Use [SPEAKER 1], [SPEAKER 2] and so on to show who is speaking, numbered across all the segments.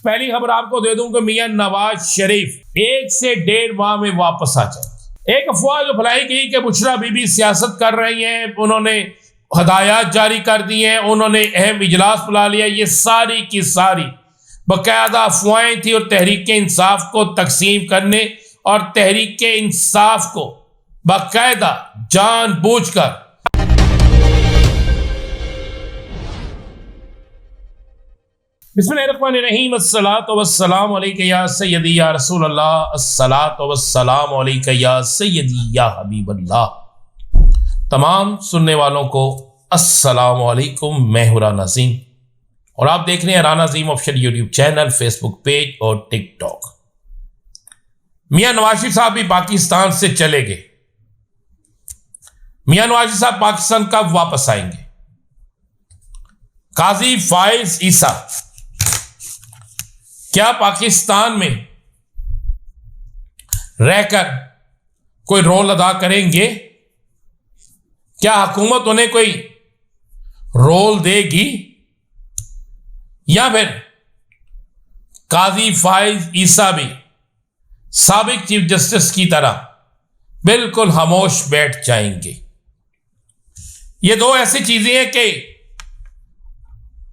[SPEAKER 1] पहली खबर आपको दे दूं कि मियां नवाज शरीफ 1 से 1.5 माह में वापस आ जाए। एक अफवाह जो फैलाई गई कि बुशरा बीबी सियासत कर रही हैं, उन्होंने हदायत जारी कर दी हैं, उन्होंने अहम इजलास बुला लिया, ये सारी की सारी बाकायदा अफवाहें थी और तहरीक इंसाफ को तकसीम करने और तहरीक इंसाफ को बाकायदा जानबूझकर बिस्मिल्लाहिर्रहमानिर्रहीम अस्सलातु वस्सलामु अलैका या सय्यदी या रसूल अल्लाह, अस्सलातु वस्सलामु अलैका या सय्यदी या हबीब अल्लाह। तमाम सुनने वालों को अस्सलामु अलैकुम। मैं हूं राना नज़ीम और आप देख रहे हैं Rana Nazeem official YouTube channel, Facebook page और टिकटॉक। मियां नवाज शरीफ साहब भी पाकिस्तान से चले गए। मियां नवाज शरीफ साहब पाकिस्तान कब वापस आएंगे? काजी फाइज ईसा क्या पाकिस्तान में रहकर कोई रोल अदा करेंगे? क्या हुकूमत उन्हें कोई रोल देगी या फिर काजी फाइज ईसा भी साबिक चीफ जस्टिस की तरह बिल्कुल खामोश बैठ जाएंगे? ये दो ऐसी चीजें हैं कि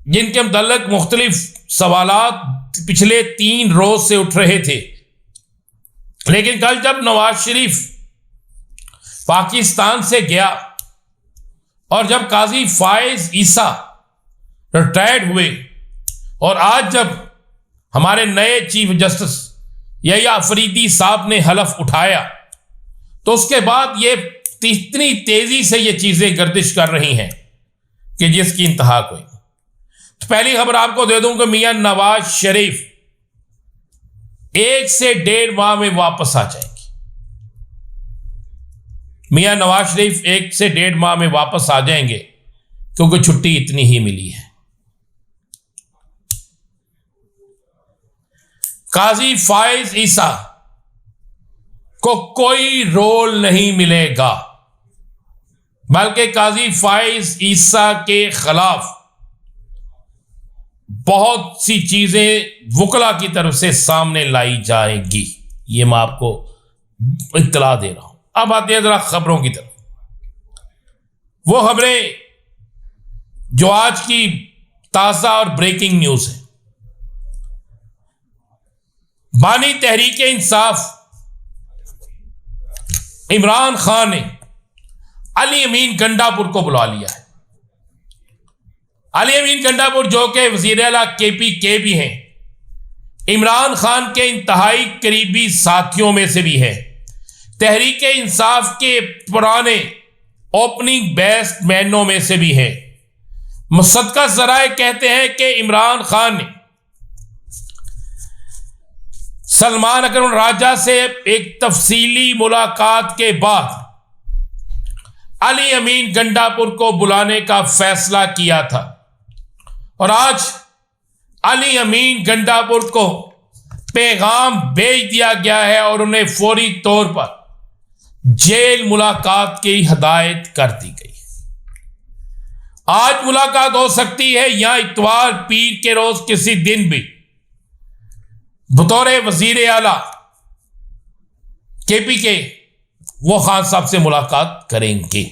[SPEAKER 1] जिनके मुतल्लिक मुख्तलिफ सवालात पिछले 3 रोज से उठ रहे थे, लेकिन कल जब नवाज शरीफ पाकिस्तान से गया और जब काजी फाइज ईसा रिटायर्ड हुए और आज जब हमारे नए चीफ जस्टिस यही अफरीदी साहब ने हलफ उठाया, तो उसके बाद ये इतनी तेजी से ये चीजें गर्दिश कर रही हैं कि जिसकी इंतहा कोई। तो पहली खबर आपको दे दूं कि मियां नवाज शरीफ 1 से 1.5 माह में वापस आ जाएंगे। मियां नवाज शरीफ 1 से 1.5 माह में वापस आ जाएंगे क्योंकि छुट्टी इतनी ही मिली है। काजी फाइज ईसा को कोई रोल नहीं मिलेगा, बल्कि काजी फाइज ईसा के खिलाफ बहुत सी चीजें वकला की तरफ से सामने लाई जाएगी। ये मैं आपको इत्तला दे रहा हूं। अब आते हैं जरा खबरों की तरफ। वो खबरें जो आज की ताजा और ब्रेकिंग न्यूज है। बानी तहरीक इंसाफ इमरान खान ने अली अमीन गंडापुर को बुला लिया है। अली अमीन गंडापुर जो कि वज़ीर आला KPK भी हैं, इमरान खान के इंतहाई करीबी साथियों में से भी है, तहरीक इंसाफ के पुराने ओपनिंग बैट्समैनों में से भी है। मुसद्दक़ा ज़राए कहते हैं कि इमरान खान ने सलमान अकरम राजा से एक तफसीली मुलाकात के बाद अली अमीन गंडापुर को बुलाने का फैसला किया था और आज अली अमीन गंडापुर को पैगाम भेज दिया गया है और उन्हें फौरी तौर पर जेल मुलाकात की हिदायत कर दी गई। आज मुलाकात हो सकती है या इतवार पीर के रोज किसी दिन भी बतौर वजीर आला KPK वो खान साहब से मुलाकात करेंगे।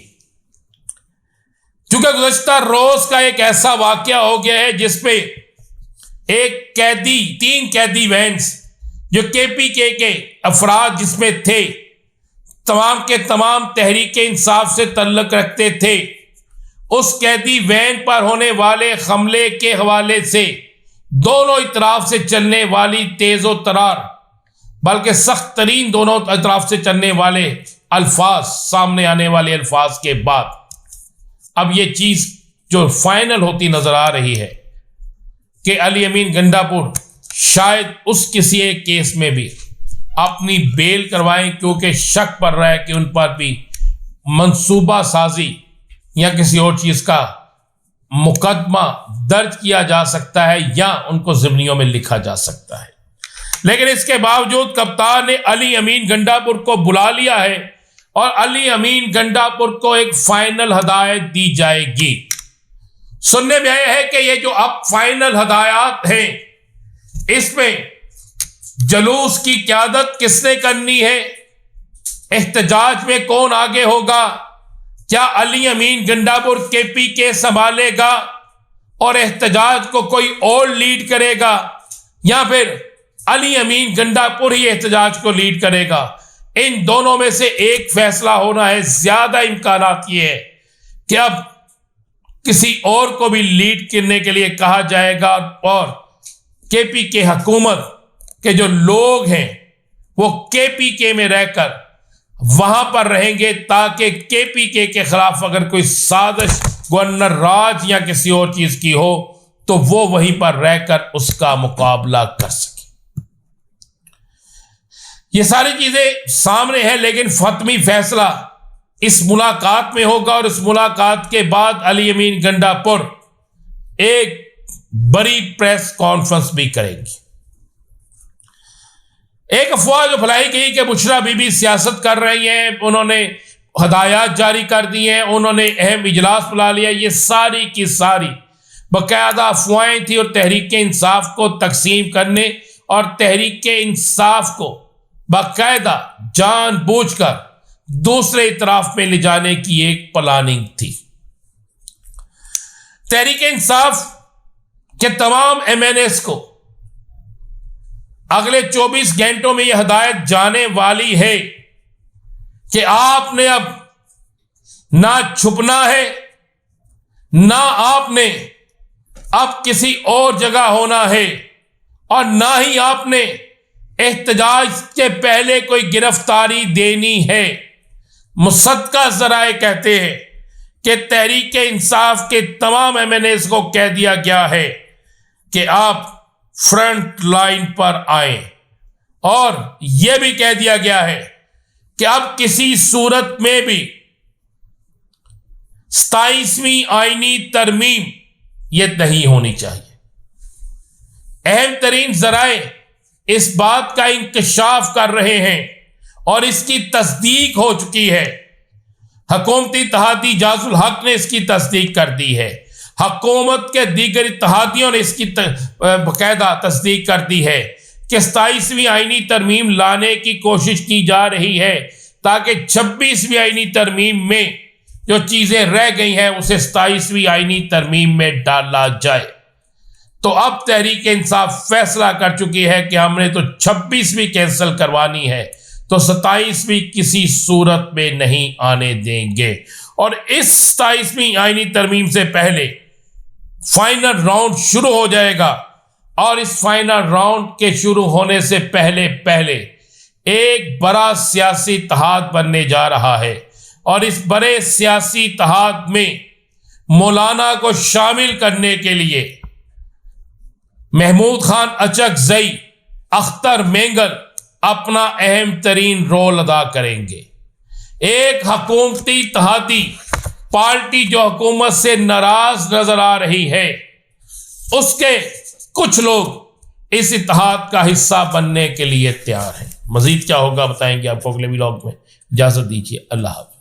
[SPEAKER 1] क्योंकि गुज़श्ता रोज का एक ऐसा वाकया हो गया है जिसपे एक कैदी 3 कैदी वैन्स जो KPK के अफराद जिसमें थे, तमाम के तमाम तहरीक इंसाफ से तल्लुक रखते थे, उस कैदी वैन पर होने वाले हमले के हवाले से दोनों इतराफ से चलने वाली तेजो तरार बल्कि सख्त तरीन दोनों इतराफ से चलने वाले अल्फाज, सामने आने वाले अल्फाज के बाद अब ये चीज जो फाइनल होती नजर आ रही है कि अली अमीन गंडापुर शायद उस किसी एक केस में भी अपनी बेल करवाएं, क्योंकि शक पड़ रहा है कि उन पर भी मंसूबा साजी या किसी और चीज का मुकदमा दर्ज किया जा सकता है या उनको ज़िम्नियों में लिखा जा सकता है। लेकिन इसके बावजूद कप्तान ने अली अमीन गंडापुर को बुला लिया है और अली अमीन गंडापुर को एक फाइनल हदायत दी जाएगी। सुनने में आया है कि ये जो अब फाइनल हदायत हैं इसमें जलूस की क़यादत किसने करनी है, एहतजाज में कौन आगे होगा, क्या अली अमीन गंडापुर KPK संभालेगा और एहतजाज को कोई और लीड करेगा, या फिर अली अमीन गंडापुर ही एहतजाज को लीड करेगा। इन दोनों में से एक फैसला होना है। ज्यादा इम्कानात ये है कि अब किसी और को भी लीड करने के लिए कहा जाएगा और KPK हुकूमत के जो लोग हैं वो KPK में रहकर वहां पर रहेंगे ताकि KPK के खिलाफ अगर कोई साजिश गवर्नर राज या किसी और चीज की हो तो वो वहीं पर रहकर उसका मुकाबला कर सके। ये सारी चीजें सामने हैं, लेकिन फतमी फैसला इस मुलाकात में होगा और इस मुलाकात के बाद अली अमीन गंडापुर एक बड़ी प्रेस कॉन्फ्रेंस भी करेंगी। एक अफवाह जो फैलाई गई कि बुशरा बीबी सियासत कर रही हैं, उन्होंने हदायत जारी कर दी हैं, उन्होंने अहम इजलास बुला लिया, ये सारी की सारी बाकायदा अफवाहें थी और तहरीक इंसाफ को तकसीम करने और तहरीक इंसाफ को बाकायदा जानबूझकर दूसरे इतराफ में ले जाने की एक प्लानिंग थी। तहरीक इंसाफ के तमाम MNAs को अगले 24 घंटों में यह हदायत जाने वाली है कि आपने अब ना छुपना है, ना आपने अब किसी और जगह होना है और ना ही आपने एहतजाज के पहले कोई गिरफ्तारी देनी है। मुसद्दका ज़राए कहते हैं कि तहरीक इंसाफ के तमाम MNAs को कह दिया गया है कि आप फ्रंट लाइन पर आए और यह भी कह दिया गया है कि अब किसी सूरत में भी 27वीं आईनी तरमीम यह नहीं होनी चाहिए। अहम तरीन ज़राए इस बात का इंकशाफ कर रहे हैं और इसकी तस्दीक हो चुकी है। हुकूमती इत्तेहादी जाजुल हक ने इसकी तस्दीक कर दी है, हुकूमत के दीगर इत्तेहादियों ने इसकी बाकायदा तस्दीक कर दी है कि 27वीं आईनी तरमीम लाने की कोशिश की जा रही है ताकि 26वीं आईनी तरमीम में जो चीजें रह गई हैं उसे 27वीं आईनी तरमीम में डाला जाए। तो अब तहरीक इंसाफ फैसला कर चुकी है कि हमने तो 26वीं कैंसिल करवानी है, तो 27वीं किसी सूरत में नहीं आने देंगे। और इस 27वीं आईनी तरमीम से पहले फाइनल राउंड शुरू हो जाएगा और इस फाइनल राउंड के शुरू होने से पहले पहले एक बड़ा सियासी इत्तेहाद बनने जा रहा है और इस बड़े सियासी इत्तेहाद में मौलाना को शामिल करने के लिए महमूद खान अचकजई, अख्तर मेंगल अपना अहम तरीन रोल अदा करेंगे। एक हुकूमती इत्तेहादी पार्टी जो हुकूमत से नाराज नजर आ रही है, उसके कुछ लोग इस इत्तेहाद का हिस्सा बनने के लिए तैयार हैं। मजीद क्या होगा बताएंगे आपको अगले व्लॉग में। इजाजत दीजिए, अल्लाह हाफ़िज़।